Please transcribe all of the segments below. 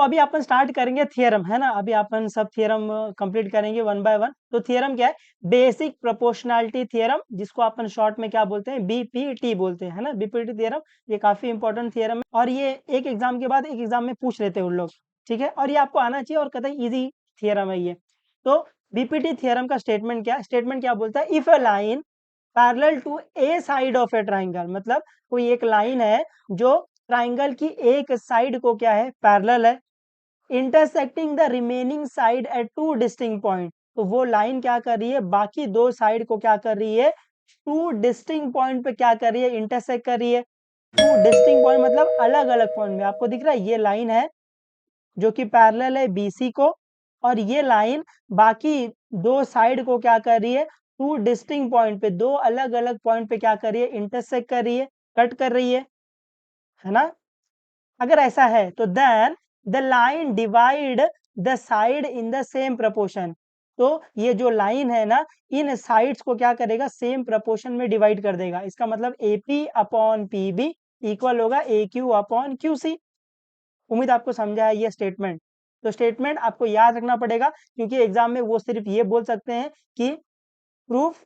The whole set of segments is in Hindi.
तो अभी अपन स्टार्ट करेंगे थियरम, है ना। अभी अपन सब थियरम कंप्लीट करेंगे वन बाय वन। तो थियरम क्या है? बेसिक प्रोपोर्शनैलिटी थियरम, जिसको अपन शॉर्ट में क्या बोलते हैं? बीपीटी बोलते हैं, है ना। बीपीटी थियरम ये काफी इंपॉर्टेंट थियरम है, और ये एक एग्जाम के बाद एक एग्जाम में पूछ लेते हैं उन लोग, ठीक है। और ये आपको आना चाहिए, और कतई इजी थियरम है ये। तो बीपीटी थियरम का स्टेटमेंट क्या है? स्टेटमेंट क्या बोलता है? If a line parallel to a side of a triangle, मतलब कोई एक लाइन है जो ट्राइंगल की एक साइड को क्या है? पैरेलल है, intersecting the remaining side at two distinct point. तो वो लाइन क्या कर रही है? बाकी दो साइड को क्या कर रही है? टू डिस्टिंक्ट पॉइंट पे क्या कर रही है? इंटरसेक्ट कर रही है। टू डिस्टिंक्ट पॉइंट मतलब अलग अलग पॉइंट में। आपको दिख रहा है ये लाइन है जो कि पैरेलल है बीसी को, और ये लाइन बाकी दो साइड को क्या कर रही है? टू डिस्टिंक्ट पॉइंट पे, दो अलग अलग पॉइंट पे क्या कर रही है? इंटरसेक्ट कर रही है, कट कर रही है ना। अगर ऐसा है तो then the line divide the side in the same proportion. तो ये जो लाइन है ना, इन साइड्स को क्या करेगा? सेम प्रपोर्शन में डिवाइड कर देगा। इसका मतलब AP अपॉन PB इक्वल होगा AQ अपॉन QC। उम्मीद आपको समझा है ये स्टेटमेंट। तो स्टेटमेंट आपको याद रखना पड़ेगा, क्योंकि एग्जाम में वो सिर्फ ये बोल सकते हैं कि प्रूफ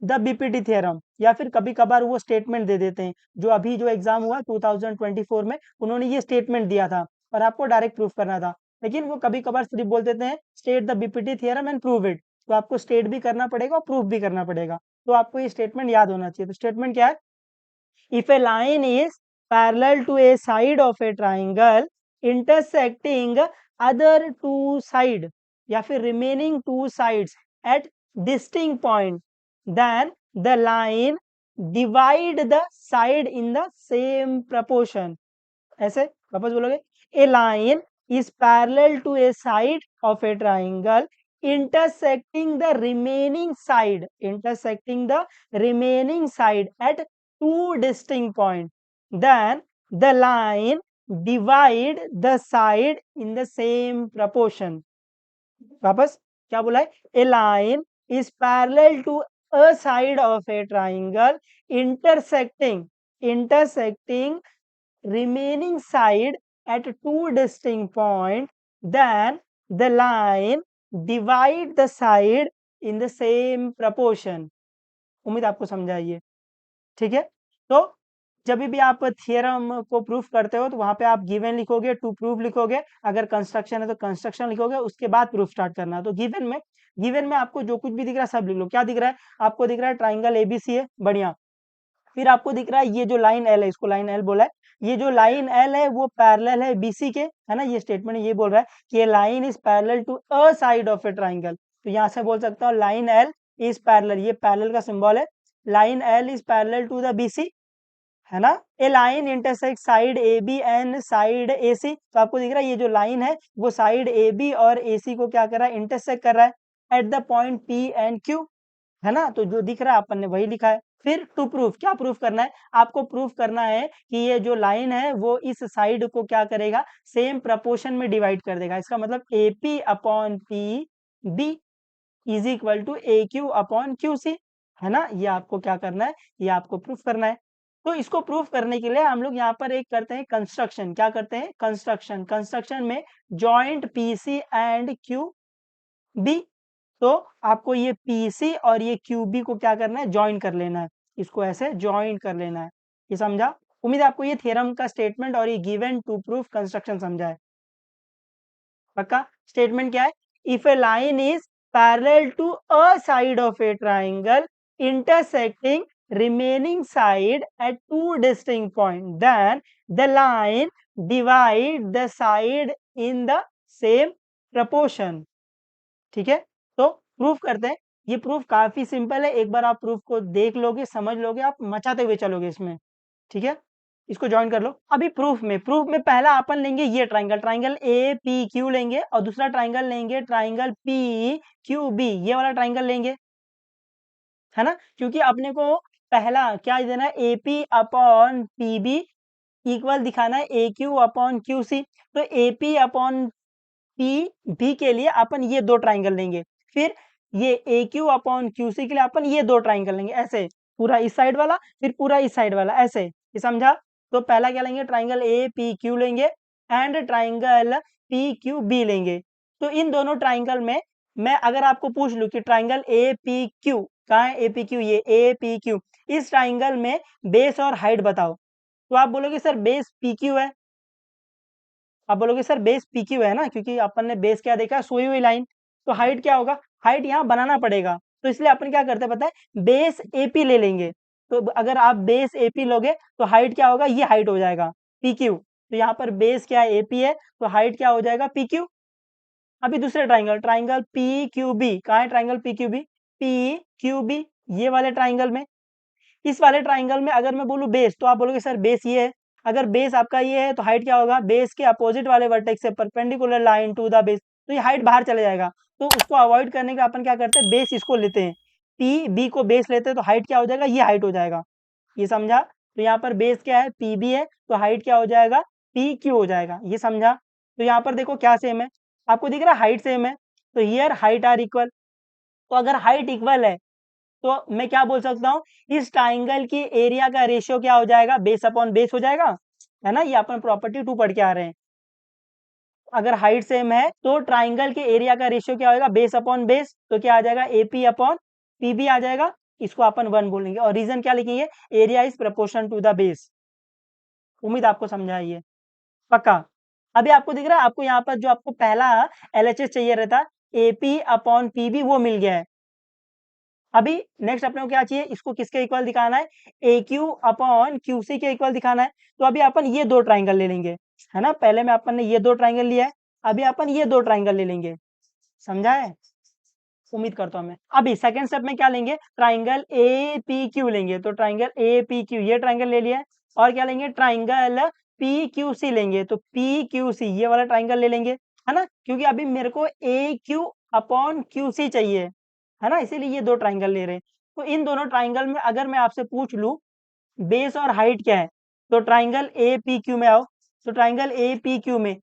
द बीपीटी थ्योरम, या फिर कभी कभार वो स्टेटमेंट दे देते हैं। जो अभी जो एग्जाम हुआ 2024 में, उन्होंने ये स्टेटमेंट दिया था और आपको डायरेक्ट प्रूफ करना था, लेकिन वो कभी कभार सिर्फ बोल देते हैं state the BPT theorem and prove it. तो आपको स्टेट भी करना पड़ेगा और प्रूफ भी करना पड़ेगा। तो आपको ये स्टेटमेंट याद होना चाहिए। तो स्टेटमेंट क्या है? If a line is parallel to a side of a triangle intersecting other two side, या फिर remaining two sides at distinct point, then the line divide the side in the same proportion। ऐसे वापस बोलोगे, a line is parallel to a side of a triangle intersecting the remaining side, intersecting the remaining side at two distinct points, then the line divide the side in the same proportion। वापस क्या बोला है? A line is parallel to a side of a triangle intersecting remaining side at two distinct point, then the line divide the side in the same proportion। उम्मीद आपको समझा ये, ठीक है। तो जब भी आप थियरम को प्रूफ करते हो तो वहां पे आप गिवन लिखोगे, टू प्रूफ लिखोगे, अगर कंस्ट्रक्शन है तो कंस्ट्रक्शन लिखोगे, उसके बाद प्रूफ स्टार्ट करना है। तो गिवन में आपको जो कुछ भी दिख रहा है सब लिख लो। क्या दिख रहा है आपको? दिख रहा है ट्राइंगल ABC है, बढ़िया। फिर आपको दिख रहा है ये जो लाइन L है, इसको लाइन L बोला है। ये जो लाइन L है वो पैरेलल है BC के, है ना। ये स्टेटमेंट ये बोल रहा है कि ये line is parallel to a side of a triangle. तो यहाँ से बोल सकता हूँ लाइन L इज पैरेलल, ये पैरेलल का सिंबल है, line L is parallel to the BC, है ना। A line intersect side AB and side AC। तो आपको दिख रहा है ये जो लाइन है वो साइड AB और AC को क्या कर रहा है? इंटरसेक्ट कर रहा है at the point P and Q, है ना। तो जो दिख रहा है अपन ने वही लिखा है। फिर टू प्रूफ, क्या प्रूफ करना है? आपको प्रूफ करना है कि ये जो लाइन है वो इस साइड को क्या करेगा? सेम प्रपोर्शन में डिवाइड कर देगा। इसका मतलब AP upon PB is equal to AQ upon QC, है ना। ये आपको क्या करना है? ये आपको प्रूफ करना है। तो इसको प्रूफ करने के लिए हम लोग यहाँ पर एक करते हैं कंस्ट्रक्शन। क्या करते हैं? कंस्ट्रक्शन में जॉइंट PC एंड QB। तो आपको ये PC और ये QB को क्या करना है? ज्वाइन कर लेना है। इसको ऐसे ज्वाइन कर लेना है। ये समझा? उम्मीद आपको ये थ्योरम का स्टेटमेंट और ये गिवन टू प्रूफ कंस्ट्रक्शन समझा है। पक्का? स्टेटमेंट क्या है? If a line is parallel to a side of a triangle intersecting remaining side at two distinct points, then the line divide the side in the same proportion। ठीक है, तो प्रूफ करते हैं। ये प्रूफ काफी सिंपल है, एक बार आप प्रूफ को देख लोगे, समझ लोगे, आप मचाते हुए चलोगे इसमें। ठीक है, इसको ज्वाइन कर लो। अभी प्रूफ में पहला अपन लेंगे ये ट्राइंगल APQ लेंगे, और दूसरा ट्राइंगल लेंगे ट्राइंगल PQB, ये वाला ट्राइंगल लेंगे, है ना। क्योंकि अपने को पहला क्या देना है? AP अपॉन PB इक्वल दिखाना है AQ अपॉन QC। तो AP अपॉन PB के लिए अपन ये दो ट्राइंगल लेंगे, फिर ये AQ अपॉन QC के लिए अपन ये दो ट्राइंगल लेंगे, ऐसे पूरा इस साइड वाला, फिर पूरा इस साइड वाला, ऐसे। ये समझा? तो पहला क्या लेंगे? ट्राइंगल APQ लेंगे, and triangle P Q B लेंगे। तो इन दोनों ट्राइंगल में मैं अगर आपको पूछ लूं कि ट्राइंगल ए पी क्यू कहाँ है, ए पी क्यू, ये ए पी क्यू, इस ट्राइंगल में बेस और हाइट बताओ, तो आप बोलोगे सर बेस पी क्यू है। आप बोलोगे सर बेस पी क्यू है ना, क्योंकि अपन ने बेस क्या देखा, सोई हुई लाइन। तो हाइट क्या होगा, हाइट यहाँ बनाना पड़ेगा, तो इसलिए अपन क्या करते हैं पता है, बेस एपी ले लेंगे। तो अगर आप बेस एपी लोगे तो हाइट क्या होगा, ये हाइट हो जाएगा पी क्यू। तो यहाँ पर बेस क्या है, एपी है, तो हाइट क्या हो जाएगा, पी क्यू। अभी दूसरे triangle, triangle P Q B, कहाँ है triangle P Q B, P Q B, ये वाले ट्राइंगल में, इस वाले ट्राइंगल में अगर मैं बोलूँ बेस, तो आप बोलोगे सर बेस ये है। अगर बेस आपका ये है तो हाइट क्या होगा, बेस के अपोजिट वाले वर्टेक्स से perpendicular line to the base, तो ये हाइट बाहर चले जाएगा। तो उसको अवॉइड करने के अपन क्या करते हैं, बेस इसको लेते हैं, पी बी को बेस लेते हैं, तो हाइट क्या हो जाएगा, ये हाइट हो जाएगा। ये समझा। तो यहाँ पर बेस क्या है, पी बी है, तो हाइट क्या हो जाएगा, पी क्यू हो जाएगा। ये समझा। तो यहाँ पर देखो क्या सेम है, आपको दिख रहा है हाइट सेम है, तो हियर हाइट आर इक्वल। तो अगर हाइट इक्वल है तो मैं क्या बोल सकता हूँ, इस ट्राइंगल की एरिया का रेशियो क्या हो जाएगा, बेस अपॉन बेस हो जाएगा, है ना। ये अपन प्रॉपर्टी 2 पढ़ के आ रहे हैं। अगर हाइट सेम है तो ट्राइंगल के एरिया का रेशियो क्या होगा, बेस अपॉन बेस, तो क्या आ जाएगा, एपी अपॉन पीबी आ जाएगा। इसको अपन 1 बोलेंगे और रीजन क्या लिखेंगे, area is proportion to the base. उम्मीद आपको समझा है ये, पक्का। अभी आपको दिख रहा है, आपको यहाँ पर जो आपको पहला एलएचएस चाहिए रहता, एपी अपॉन पीबी, वो मिल गया है। अभी नेक्स्ट अपने को क्या चाहिए, इसको किसके इक्वल दिखाना है, A Q upon Q C के इक्वल दिखाना है। तो अभी अपन ये दो ट्राइंगल ले लेंगे, है ना। पहले में अपन ने ये दो ट्राइंगल लिया है, अभी अपन ये दो ट्राइंगल ले लेंगे। समझा है, उम्मीद करता हूँ मैं। अभी सेकंड स्टेप में क्या लेंगे, ट्राइंगल ए पी क्यू लेंगे। तो ट्राइंगल ए पी क्यू, ये ट्राइंगल ले लिया है। और क्या लेंगे, ट्राइंगल पी क्यू सी लेंगे। तो पी क्यू सी, ये वाला ट्राइंगल ले लेंगे, है ना, क्योंकि अभी मेरे को ए क्यू अपॉन क्यू सी चाहिए, है ना, इसीलिए ये दो ट्राइंगल ले रहे हैं। तो इन दोनों ट्राइंगल में अगर मैं आपसे पूछ लूं बेस और हाइट क्या है, तो ट्राइंगल ए पी क्यू में आओ। तो ट्राइंगल ए पी क्यू में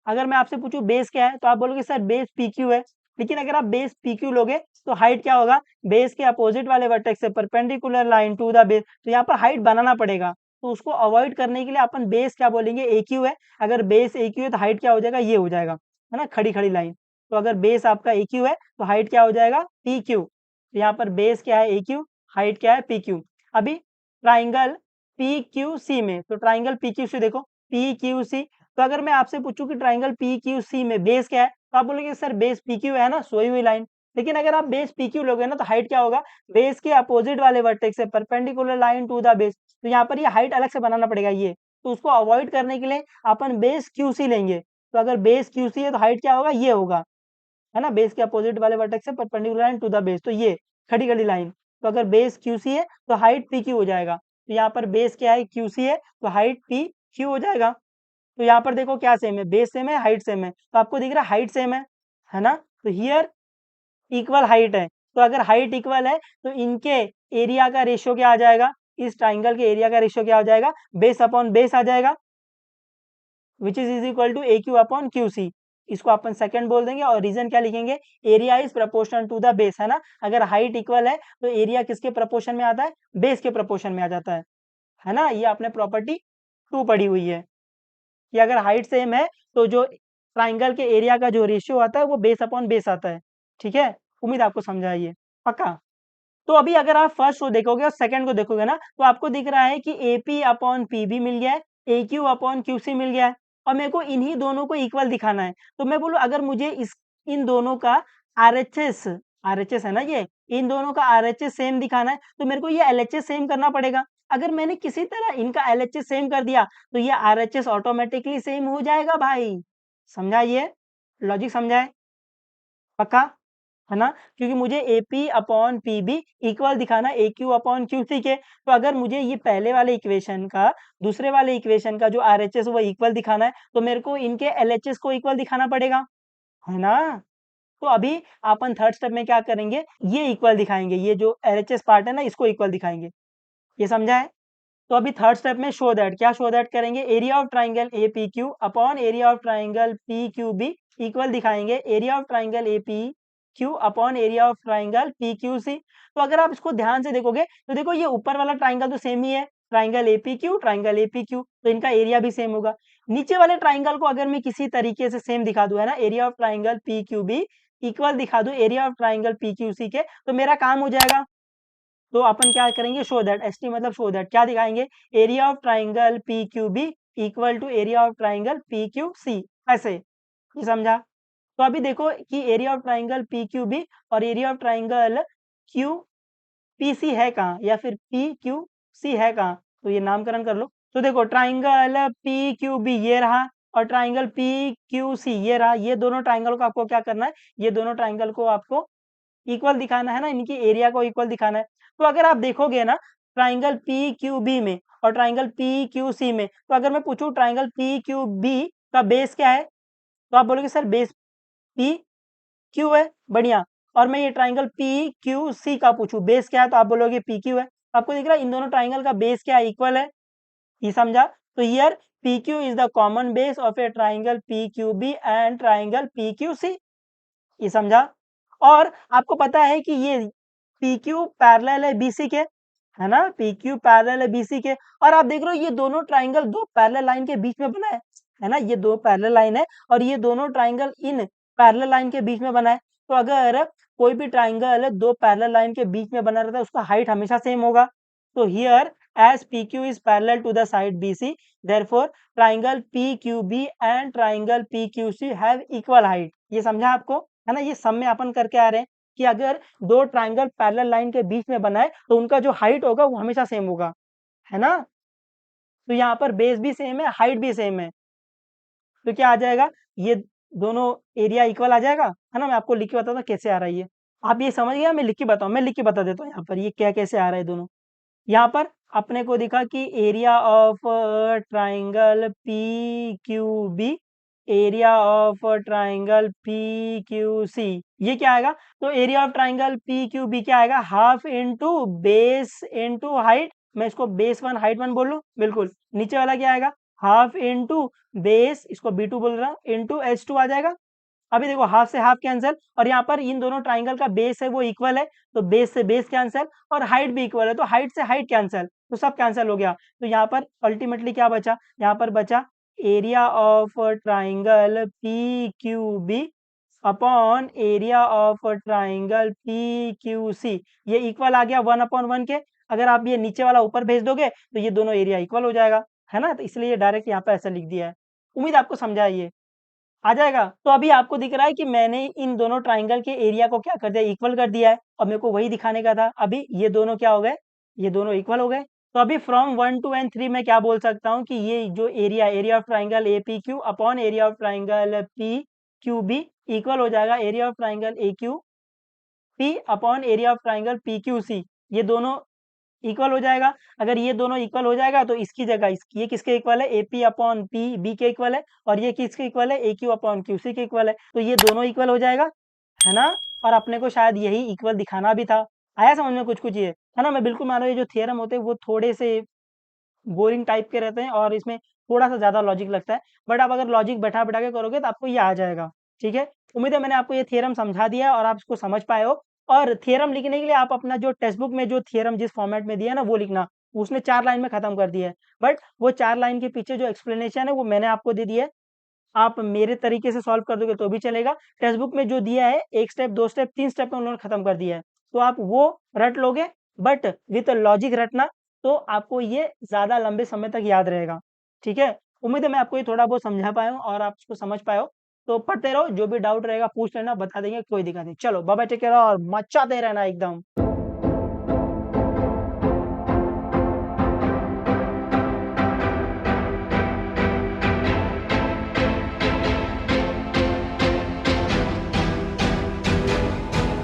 अगर मैं आपसे पूछूं बेस क्या है, तो आप बोलोगे सर बेस पी क्यू है। लेकिन अगर आप बेस पी क्यू लोगे तो हाइट क्या होगा, बेस के अपोजिट वाले वर्टेक्स से perpendicular line to the base, तो यहाँ पर हाइट बनाना पड़ेगा। तो उसको अवॉइड करने के लिए अपन बेस क्या बोलेंगे, ए क्यू है। अगर बेस ए क्यू है तो हाइट क्या हो जाएगा, ये हो जाएगा, है ना, खड़ी खड़ी लाइन। तो अगर बेस आपका ए क्यू है तो हाइट क्या हो जाएगा, पी क्यू। तो यहाँ पर बेस क्या है, ए क्यू, हाइट क्या है, पी क्यू। अभी ट्राइंगल पी क्यू सी में, तो ट्राइंगल पी क्यू सी देखो, पी क्यू सी। तो अगर मैं आपसे पूछूं कि ट्राइंगल पी क्यू सी में बेस क्या है, तो आप बोलोगे सर बेस पी क्यू है ना, सोई हुई लाइन। लेकिन अगर आप बेस पी क्यू लोगे ना, तो हाइट क्या होगा, बेस के अपोजिट वाले वर्टेक्स से perpendicular line to the base. तो यहाँ पर ये हाइट अलग से बनाना पड़ेगा ये, तो उसको अवॉइड करने के लिए अपन बेस क्यू सी लेंगे। तो अगर बेस क्यू सी है तो हाइट क्या होगा, ये होगा, है ना, बेस के अपोजिट वाले वर्टेक्स से perpendicular line to the base, तो ये खड़ी खड़ी लाइन। तो अगर बेस क्यू सी है तो हाइट पी क्यू हो जाएगा। तो यहाँ पर बेस क्या है, क्यू सी है, तो हाइट पी क्यू हो जाएगा। तो यहाँ पर देखो क्या सेम है, बेस सेम है, हाइट सेम है। तो आपको दिख रहा है हाइट सेम है ना। तो हियर इक्वल हाइट है। तो अगर हाइट इक्वल है तो इनके एरिया का रेशियो क्या आ जाएगा, इस ट्राइंगल के एरिया का रेशियो क्या हो जाएगा, बेस अपॉन बेस आ जाएगा, which is equal to A Q upon Q C. इसको अपन सेकंड बोल देंगे और रीजन क्या लिखेंगे, area is proportion to the base, है ना। अगर हाइट इक्वल है तो एरिया किसके प्रपोर्शन में आता है, बेस के प्रपोर्शन में आ जाता है ना। ये आपने प्रॉपर्टी 2 पढ़ी हुई है कि अगर हाइट सेम है तो जो ट्राइंगल के एरिया का जो रेशियो आता है वो बेस अपॉन बेस आता है। ठीक है, उम्मीद आपको समझा है ये, पक्का। तो अभी अगर आप फर्स्ट को देखोगे और सेकंड को देखोगे ना, तो आपको दिख रहा है कि एपी अपॉन पीबी मिल गया है, ए क्यू अपॉन क्यू सी मिल गया है, और मेरे को इन्हीं दोनों को इक्वल दिखाना है। तो मैं बोलूँ अगर मुझे इस इन दोनों का आरएचएस, आरएचएस है ना ये, इन दोनों का आरएचएस सेम दिखाना है, तो मेरे को ये एलएचएस सेम करना पड़ेगा। अगर मैंने किसी तरह इनका एलएचएस सेम कर दिया तो ये आरएचएस ऑटोमेटिकली सेम हो जाएगा भाई। समझा ये लॉजिक, समझा है, पक्का, है ना। क्योंकि मुझे एपी अपॉन पीबी इक्वल दिखाना ए क्यू अपॉन क्यू सी के। तो अगर मुझे ये पहले वाले इक्वेशन का दूसरे वाले इक्वेशन का जो आरएचएस वो इक्वल दिखाना है, तो मेरे को इनके एलएचएस को इक्वल दिखाना पड़ेगा, है ना। तो अभी अपन थर्ड स्टेप में क्या करेंगे, ये इक्वल दिखाएंगे, ये जो एलएचएस पार्ट है ना इसको इक्वल दिखाएंगे। ये समझा है। तो अभी थर्ड स्टेप में शो दैट, क्या शो दैट करेंगे, area of triangle A P Q upon area of triangle P Q B equal दिखाएंगे area of triangle A P Q upon area of triangle P Q C. तो अगर आप इसको ध्यान से देखोगे तो देखो ये ऊपर वाला ट्राइंगल तो सेम ही है, triangle A P Q, triangle A P Q, तो इनका एरिया भी सेम होगा। नीचे वाले ट्राइंगल को अगर मैं किसी तरीके से सेम दिखा दूं, है ना, area of triangle P Q B equal दिखा दूं area of triangle P Q C के, तो मेरा काम हो जाएगा। तो अपन क्या करेंगे, शो दैट, एस टी मतलब शो दैट, क्या दिखाएंगे, area of triangle P Q B equal to area of triangle P Q C, ऐसे, ये समझा। तो अभी देखो कि area of triangle P Q B और area of triangle Q P C है कहाँ, या फिर पी क्यू सी है कहाँ, तो ये नामकरण कर लो। तो देखो ट्राइंगल पी क्यू बी ये रहा, और ट्राइंगल पी क्यू सी ये रहा, ये दोनों ट्राइंगल को आपको क्या करना है, ये दोनों ट्राइंगल को आपको इक्वल दिखाना है ना, इनकी एरिया को इक्वल दिखाना है। तो अगर आप देखोगे ना ट्राइंगल पी क्यू बी में और ट्राइंगल पी क्यू सी में, तो अगर मैं पूछूं ट्राइंगल पी क्यू बी का बेस क्या है, तो आप बोलोगे सर बेस पी क्यू है, बढ़िया। और मैं ये ट्राइंगल पी क्यू सी का पूछूं बेस क्या है, तो आप बोलोगे पी क्यू है। आपको दिख रहा है इन दोनों ट्राइंगल का बेस क्या है, इक्वल है, ये समझा। तो here P Q is the common base of a triangle P Q B and triangle P Q C, ये समझा। और आपको पता है कि ये पी क्यू पैरेलल है बीसी के, है ना, पी क्यू पैरेलल है बीसी के, और आप देख रहे हो ये दोनों ट्राइंगल दो पैरेलल लाइन के बीच में बना है ना, ये दो पैरेलल लाइन है और ये दोनों ट्राइंगल इन पैरेलल लाइन के बीच में बना है। तो अगर कोई भी ट्राइंगल दो पैरेलल लाइन के बीच में बना रहता है, उसका हाइट हमेशा सेम होगा। तो here as P Q is parallel to the side B C, therefore triangle P Q B and triangle P Q C have equal height, ये समझा आपको, है ना। ये सब में अपन करके आ रहे हैं कि अगर दो ट्राइंगल पैरेलल लाइन के बीच में बना है तो उनका जो हाइट होगा वो हमेशा सेम होगा, है ना। तो यहाँ पर बेस भी सेम है, हाइट भी सेम है, तो क्या आ जाएगा, ये दोनों एरिया इक्वल आ जाएगा, है ना। मैं आपको लिख के बताता हूँ कैसे आ रहा है ये, आप ये समझ गया, मैं लिख के बताऊँ, मैं लिख के बता देता हूँ यहाँ पर ये क्या कैसे आ रहा है दोनों। यहाँ पर अपने को दिखा कि area of triangle P Q B, area of triangle P Q C, ये क्या आएगा, तो area of triangle P Q B क्या आएगा, half into base into height, मैं इसको बेस वन हाइट वन बोल लूँ, बिल्कुल। नीचे वाला क्या आएगा, हाफ इंटू बेस, इसको बी टू बोल रहा हूँ, इंटू एच टू आ जाएगा। अभी देखो हाफ से हाफ कैंसिल, और यहाँ पर इन दोनों ट्राइंगल का बेस है वो इक्वल है, तो बेस से बेस कैंसिल, और हाइट भी इक्वल है, तो हाइट से हाइट कैंसिल, तो सब कैंसिल हो गया। तो यहाँ पर अल्टीमेटली क्या बचा, यहाँ पर बचा area of triangle P Q B upon area of triangle P Q C, ये इक्वल आ गया 1/1 के। अगर आप ये नीचे वाला ऊपर भेज दोगे तो ये दोनों एरिया इक्वल हो जाएगा, है ना। तो इसलिए डायरेक्ट यहाँ पर ऐसा लिख दिया है। उम्मीद आपको समझा है ये, आ जाएगा। तो अभी आपको दिख रहा है कि मैंने इन दोनों ट्राइंगल के एरिया को क्या कर दिया, इक्वल कर दिया है, और मेरे को वही दिखाने का था। अभी ये दोनों क्या हो गए, ये दोनों इक्वल हो गए। तो अभी फ्रॉम 1 2 एंड 3 मैं क्या बोल सकता हूँ कि ये जो area, area of triangle A P Q upon area of triangle P Q B equal हो जाएगा area of triangle A Q P upon area of triangle P Q C, ये दोनों इक्वल हो जाएगा। अगर ये दोनों इक्वल हो जाएगा तो इसकी जगह ये किसके इक्वल है, A P upon P B के इक्वल है, और ये किसके इक्वल है, A Q upon Q C के इक्वल है, तो ये दोनों इक्वल हो जाएगा, है ना। और अपने को शायद यही इक्वल दिखाना भी था। आया समझ में कुछ कुछ ये, है ना। मैं बिल्कुल मान रहा हूँ ये जो थियरम होते हैं वो थोड़े से बोरिंग टाइप के रहते हैं और इसमें थोड़ा-सा ज़्यादा लॉजिक लगता है। बट आप अगर लॉजिक बैठा-बैठा के करोगे तो आपको ये आ जाएगा, ठीक है। उम्मीद है मैंने आपको ये थ्योरम समझा दिया है और आप इसको समझ पाए हो। और थ्योरम लिखने के लिए आप अपना जो टेक्स्ट बुक में जो थ्योरम जिस फॉर्मेट में दिया है ना वो लिखना। उसने 4 लाइन में खत्म कर दिया है। बट वो 4 लाइन के पीछे जो एक्सप्लेनेशन है वो मैंने आपको दे दिया है। आप मेरे तरीके से सॉल्व कर दोगे तो भी चलेगा। टेक्स्ट बुक में जो दिया है 1 स्टेप, 2 स्टेप, 3 स्टेप में उन्होंने खत्म कर दिया है। तो आप वो रट लोगे, बट विथ लॉजिक रटना, तो आपको ये ज़्यादा लंबे समय तक याद रहेगा, ठीक है। उम्मीद है मैं आपको ये थोड़ा बहुत समझा पाया हूँ और आप इसको समझ पाए हो। तो पढ़ते रहो, जो भी डाउट रहेगा पूछ लेना, बता देंगे, कोई दिक्कत नहीं। चलो बाय बाय, टेक केयर और मचाते रहना एकदम।